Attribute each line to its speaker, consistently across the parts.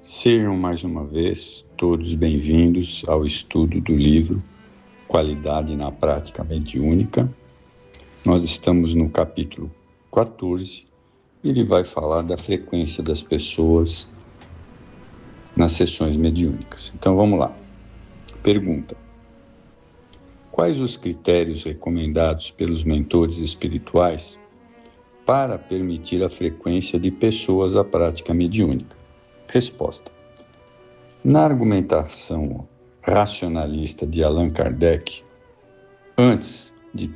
Speaker 1: Sejam mais uma vez todos bem-vindos ao estudo do livro Qualidade na Prática Mediúnica. Nós estamos no capítulo 14 e ele vai falar da frequência das pessoas nas sessões mediúnicas. Então vamos lá. Pergunta: quais os critérios recomendados pelos mentores espirituais para permitir a frequência de pessoas à prática mediúnica? Resposta: na argumentação racionalista de Allan Kardec, antes de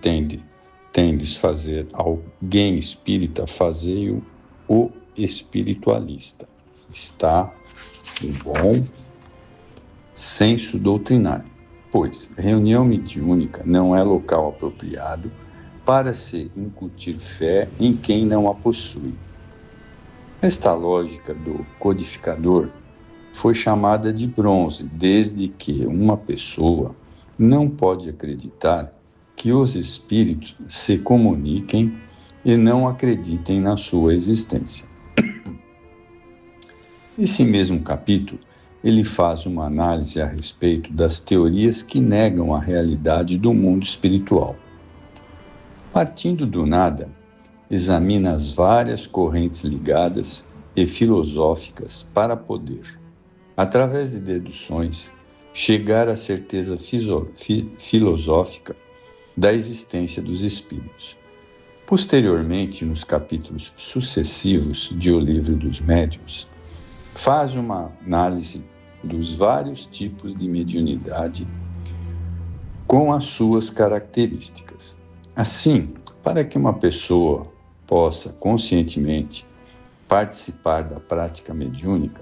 Speaker 1: tendes fazer alguém espírita, fazei-o o espiritualista. Está um bom senso doutrinário, pois reunião mediúnica não é local apropriado para se incutir fé em quem não a possui. Esta lógica do codificador foi chamada de bronze, desde que uma pessoa não pode acreditar que os espíritos se comuniquem e não acreditem na sua existência. Nesse mesmo capítulo, ele faz uma análise a respeito das teorias que negam a realidade do mundo espiritual. Partindo do nada, examina as várias correntes ligadas e filosóficas para poder, através de deduções, chegar à certeza filosófica da existência dos espíritos. Posteriormente, nos capítulos sucessivos de O Livro dos Médiuns, faz uma análise dos vários tipos de mediunidade com as suas características. Assim, para que uma pessoa possa conscientemente participar da prática mediúnica,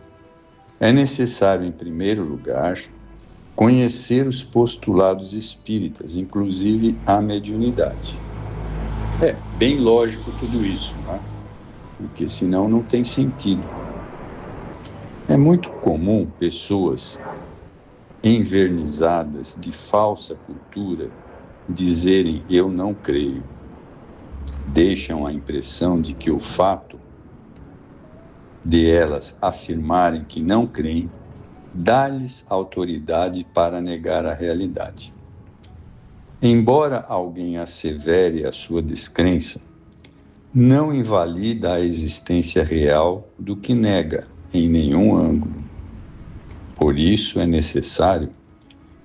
Speaker 1: é necessário, em primeiro lugar, conhecer os postulados espíritas, inclusive a mediunidade. É bem lógico tudo isso, né? Porque senão não tem sentido. É muito comum pessoas envernizadas de falsa cultura dizerem "eu não creio". Deixam a impressão de que o fato de elas afirmarem que não creem dá-lhes autoridade para negar a realidade. Embora alguém assevere a sua descrença, não invalida a existência real do que nega em nenhum ângulo. Por isso é necessário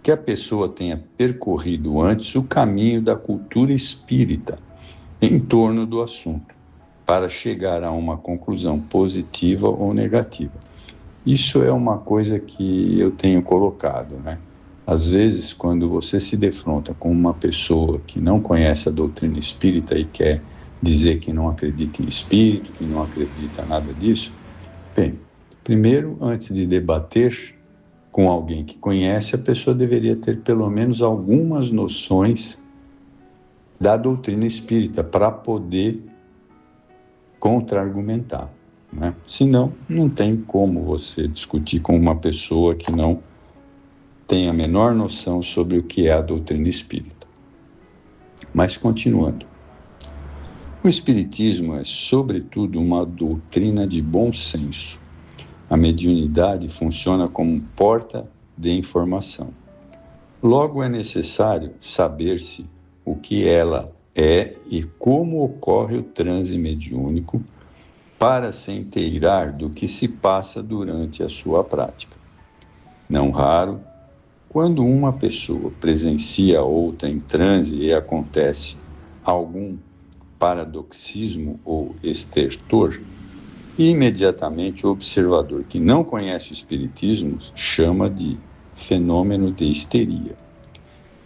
Speaker 1: que a pessoa tenha percorrido antes o caminho da cultura espírita em torno do assunto, para chegar a uma conclusão positiva ou negativa. Isso é uma coisa que eu tenho colocado, né? Às vezes, quando você se defronta com uma pessoa que não conhece a doutrina espírita e quer dizer que não acredita em espírito, que não acredita em nada disso, bem, primeiro, antes de debater com alguém que conhece, a pessoa deveria ter pelo menos algumas noções da doutrina espírita para poder contra-argumentar, né? Senão, não tem como você discutir com uma pessoa que não tem a menor noção sobre o que é a doutrina espírita. Mas continuando. O espiritismo é, sobretudo, uma doutrina de bom senso. A mediunidade funciona como porta de informação. Logo, é necessário saber-se o que ela é e como ocorre o transe mediúnico para se inteirar do que se passa durante a sua prática. Não raro, quando uma pessoa presencia outra em transe e acontece algum paradoxismo ou estertor, imediatamente o observador que não conhece o espiritismo chama de fenômeno de histeria,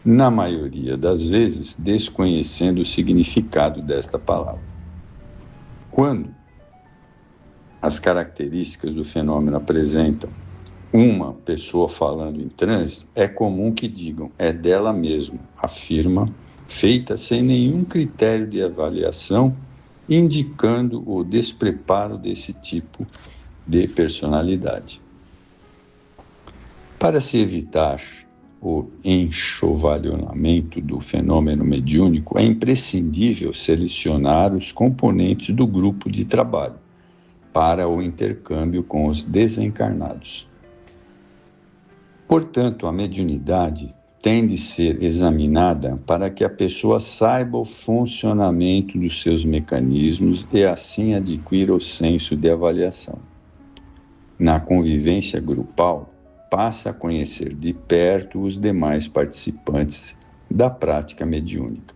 Speaker 1: na maioria das vezes desconhecendo o significado desta palavra. Quando as características do fenômeno apresentam uma pessoa falando em transe, é comum que digam "é dela mesmo", afirma, feita sem nenhum critério de avaliação, indicando o despreparo desse tipo de personalidade. Para se evitar o enxovalhamento do fenômeno mediúnico, é imprescindível selecionar os componentes do grupo de trabalho, para o intercâmbio com os desencarnados. Portanto, a mediunidade tem de ser examinada para que a pessoa saiba o funcionamento dos seus mecanismos e assim adquira o senso de avaliação. Na convivência grupal, passa a conhecer de perto os demais participantes da prática mediúnica.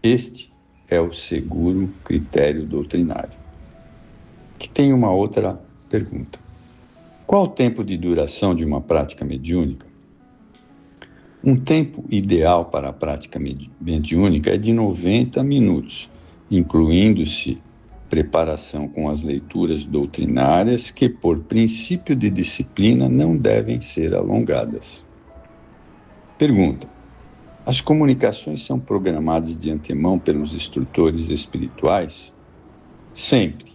Speaker 1: Este é o seguro critério doutrinário. Que tem uma outra pergunta. Qual o tempo de duração de uma prática mediúnica? Um tempo ideal para a prática mediúnica é de 90 minutos, incluindo-se preparação com as leituras doutrinárias que, por princípio de disciplina, não devem ser alongadas. Pergunta: as comunicações são programadas de antemão pelos instrutores espirituais? Sempre,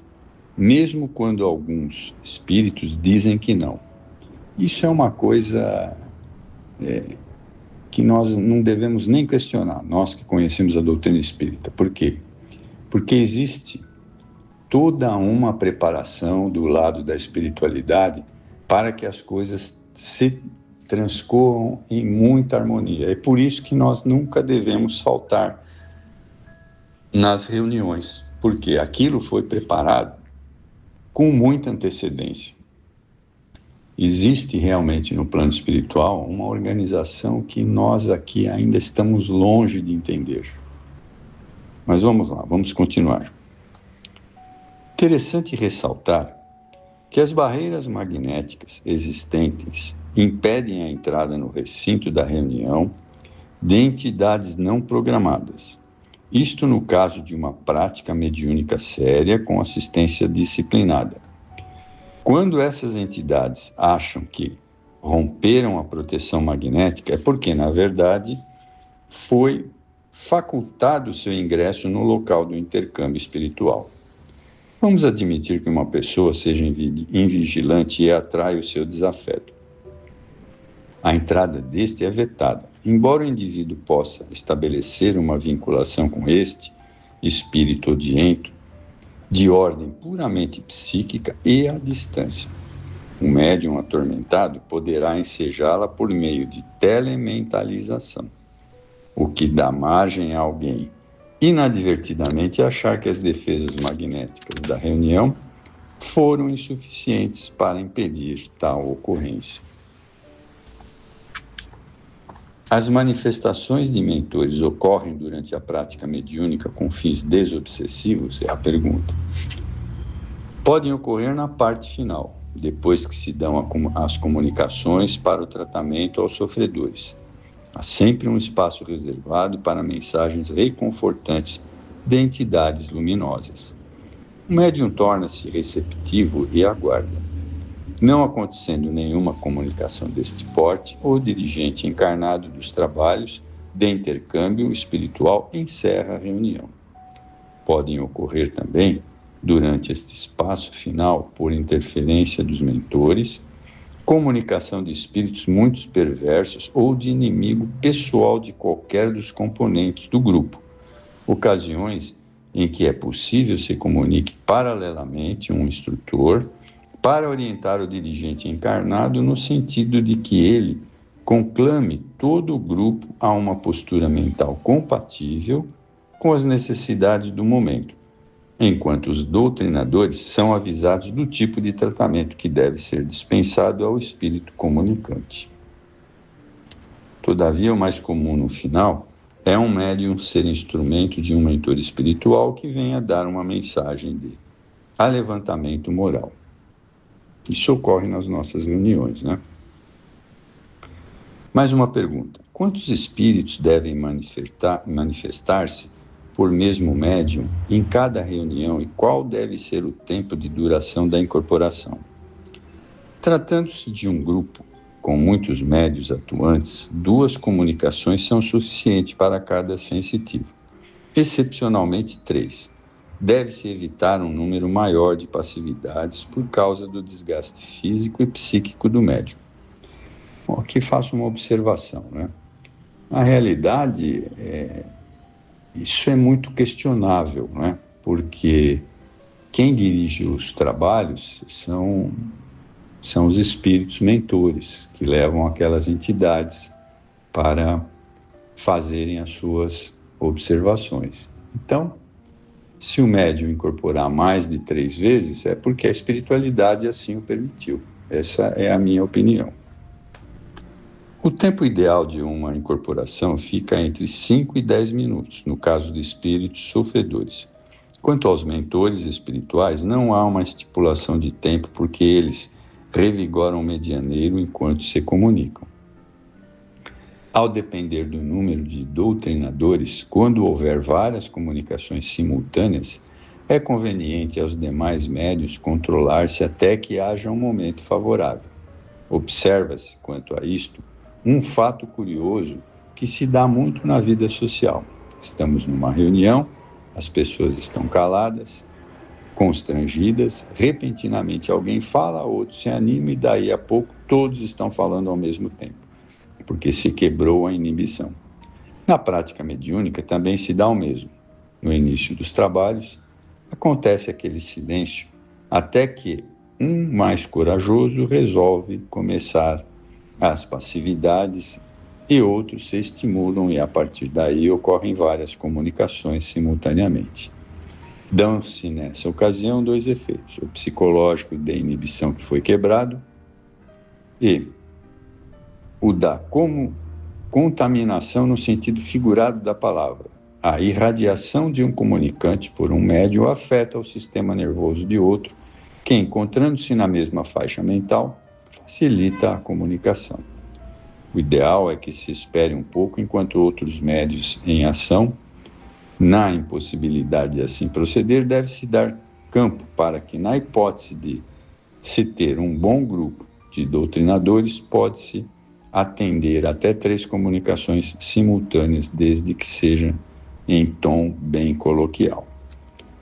Speaker 1: mesmo quando alguns espíritos dizem que não. Isso é uma coisa que nós não devemos nem questionar, nós que conhecemos a doutrina espírita. Por quê? Porque existe toda uma preparação do lado da espiritualidade para que as coisas se transcorram em muita harmonia. É por isso que nós nunca devemos faltar nas reuniões, porque aquilo foi preparado com muita antecedência. Existe realmente no plano espiritual uma organização que nós aqui ainda estamos longe de entender. Mas vamos lá, vamos continuar. Interessante ressaltar que as barreiras magnéticas existentes impedem a entrada no recinto da reunião de entidades não programadas. Isto no caso de uma prática mediúnica séria com assistência disciplinada. Quando essas entidades acham que romperam a proteção magnética, é porque, na verdade, foi facultado o seu ingresso no local do intercâmbio espiritual. Vamos admitir que uma pessoa seja invigilante e atrai o seu desafeto. A entrada deste é vetada, embora o indivíduo possa estabelecer uma vinculação com este espírito odiento, de ordem puramente psíquica e à distância. O médium atormentado poderá ensejá-la por meio de telementalização, o que dá margem a alguém inadvertidamente achar que as defesas magnéticas da reunião foram insuficientes para impedir tal ocorrência. As manifestações de mentores ocorrem durante a prática mediúnica com fins desobsessivos? É a pergunta. Podem ocorrer na parte final, depois que se dão as comunicações para o tratamento aos sofredores. Há sempre um espaço reservado para mensagens reconfortantes de entidades luminosas. O médium torna-se receptivo e aguarda. Não acontecendo nenhuma comunicação deste porte, o dirigente encarnado dos trabalhos de intercâmbio espiritual encerra a reunião. Podem ocorrer também, durante este espaço final, por interferência dos mentores, comunicação de espíritos muito perversos ou de inimigo pessoal de qualquer dos componentes do grupo, ocasiões em que é possível se comunique paralelamente um instrutor para orientar o dirigente encarnado no sentido de que ele conclame todo o grupo a uma postura mental compatível com as necessidades do momento, enquanto os doutrinadores são avisados do tipo de tratamento que deve ser dispensado ao espírito comunicante. Todavia, o mais comum no final é um médium ser instrumento de um mentor espiritual que venha dar uma mensagem de alevantamento moral. Isso ocorre nas nossas reuniões, né? Mais uma pergunta. Quantos espíritos devem manifestar-se por mesmo médium em cada reunião e qual deve ser o tempo de duração da incorporação? Tratando-se de um grupo com muitos médios atuantes, 2 comunicações são suficientes para cada sensitivo. Excepcionalmente 3. Deve-se evitar um número maior de passividades por causa do desgaste físico e psíquico do médium. Bom, aqui faço uma observação, né? Na realidade, isso é muito questionável, né? Porque quem dirige os trabalhos são os espíritos mentores, que levam aquelas entidades para fazerem as suas observações. Então, se o médium incorporar mais de 3 vezes, é porque a espiritualidade assim o permitiu. Essa é a minha opinião. O tempo ideal de uma incorporação fica entre 5 e 10 minutos, no caso de espíritos sofredores. Quanto aos mentores espirituais, não há uma estipulação de tempo, porque eles revigoram o medianeiro enquanto se comunicam. Ao depender do número de doutrinadores, quando houver várias comunicações simultâneas, é conveniente aos demais médiuns controlar-se até que haja um momento favorável. Observa-se, quanto a isto, um fato curioso que se dá muito na vida social. Estamos numa reunião, as pessoas estão caladas, constrangidas, repentinamente alguém fala, outro se anima e daí a pouco todos estão falando ao mesmo tempo, porque se quebrou a inibição. Na prática mediúnica também se dá o mesmo. No início dos trabalhos, acontece aquele silêncio até que um mais corajoso resolve começar as passividades e outros se estimulam e a partir daí ocorrem várias comunicações simultaneamente. Dão-se nessa ocasião 2 efeitos: o psicológico da inibição que foi quebrado e o da contaminação no sentido figurado da palavra. A irradiação de um comunicante por um médium afeta o sistema nervoso de outro, que, encontrando-se na mesma faixa mental, facilita a comunicação. O ideal é que se espere um pouco enquanto outros médiuns em ação. Na impossibilidade de assim proceder, deve-se dar campo para que, na hipótese de se ter um bom grupo de doutrinadores, pode-se atender até 3 comunicações simultâneas, desde que seja em tom bem coloquial.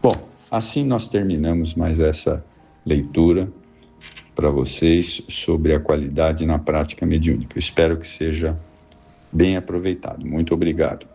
Speaker 1: Bom, assim nós terminamos mais essa leitura para vocês sobre a qualidade na prática mediúnica. Espero que seja bem aproveitado. Muito obrigado.